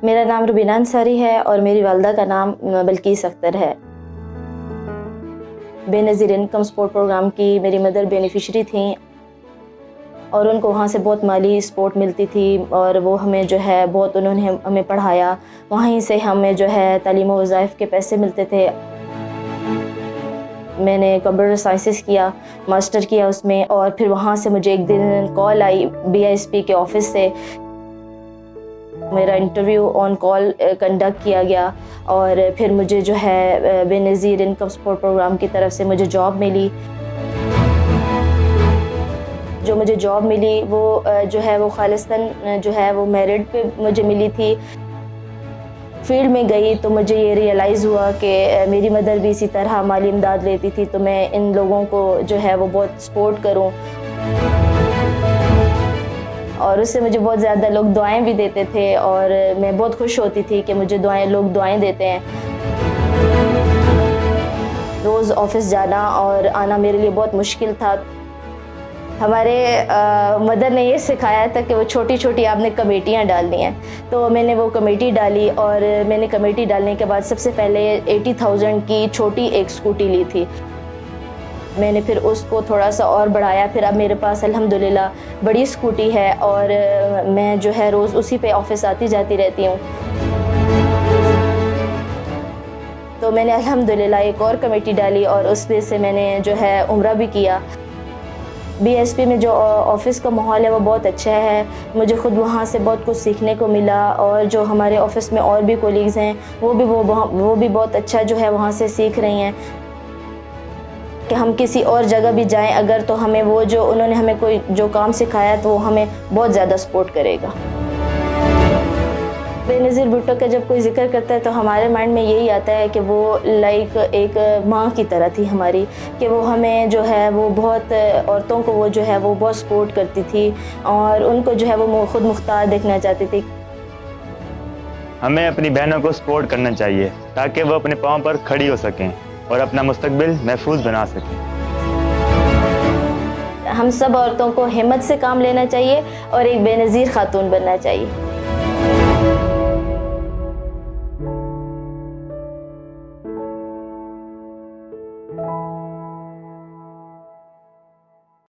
मेरा नाम रुबीना अंसारी है और मेरी वालदा का नाम बल्कीस अख्तर है। बेनज़ीर इनकम सपोर्ट प्रोग्राम की मेरी मदर बेनिफिशरी थी और उनको वहाँ से बहुत माली सपोर्ट मिलती थी और वो हमें जो है बहुत उन्होंने हमें पढ़ाया। वहीं से हमें जो है तालीम व वज़ाइफ के पैसे मिलते थे। मैंने कंप्यूटर साइंसेस किया, मास्टर किया उसमें, और फिर वहाँ से मुझे एक दिन कॉल आई BISP के ऑफ़िस से। मेरा इंटरव्यू ऑन कॉल कंडक्ट किया गया और फिर मुझे जो है बेनज़ीर इनकम सपोर्ट प्रोग्राम की तरफ से मुझे जॉब मिली। जो मुझे जॉब मिली वो जो है वो खालिस्तान जो है वो मेरिट पे मुझे मिली थी। फील्ड में गई तो मुझे ये रियलाइज़ हुआ कि मेरी मदर भी इसी तरह माली इमदाद लेती थी, तो मैं इन लोगों को जो है वो बहुत सपोर्ट करूं। और उससे मुझे बहुत ज़्यादा लोग दुआएं भी देते थे और मैं बहुत खुश होती थी कि मुझे लोग दुआएं देते हैं। रोज़ ऑफिस जाना और आना मेरे लिए बहुत मुश्किल था। हमारे मदर ने ये सिखाया था कि वो छोटी छोटी आपने कमेटियाँ डालनी हैं, तो मैंने वो कमेटी डाली और मैंने कमेटी डालने के बाद सबसे पहले 80,000 की छोटी एक स्कूटी ली थी। मैंने फिर उसको थोड़ा सा और बढ़ाया, फिर अब मेरे पास अल्हम्दुलिल्लाह बड़ी स्कूटी है और मैं जो है रोज़ उसी पे ऑफिस आती जाती रहती हूँ। तो मैंने अल्हम्दुलिल्लाह एक और कमेटी डाली और उसमें से मैंने जो है उम्रा भी किया। BISP में जो ऑफ़िस का माहौल है वो बहुत अच्छा है। मुझे ख़ुद वहाँ से बहुत कुछ सीखने को मिला और जो हमारे ऑफ़िस में और भी कोलीग्स हैं वो भी बहुत अच्छा जो है वहाँ से सीख रही हैं कि हम किसी और जगह भी जाएं अगर, तो हमें वो जो उन्होंने हमें कोई जो काम सिखाया तो वो हमें बहुत ज़्यादा सपोर्ट करेगा। बेनज़ीर भुट्टो का जब कोई ज़िक्र करता है तो हमारे माइंड में यही आता है कि वो लाइक एक माँ की तरह थी हमारी, कि वो हमें जो है वो बहुत औरतों को वो जो है वो बहुत सपोर्ट करती थी और उनको जो है वो खुद मुख्तार देखना चाहती थी। हमें अपनी बहनों को सपोर्ट करना चाहिए ताकि वो अपने पाँव पर खड़ी हो सकें और अपना मुस्तकबिल महफूज बना सकें। हम सब औरतों को हिम्मत से काम लेना चाहिए और एक बेनज़ीर खातून बनना चाहिए।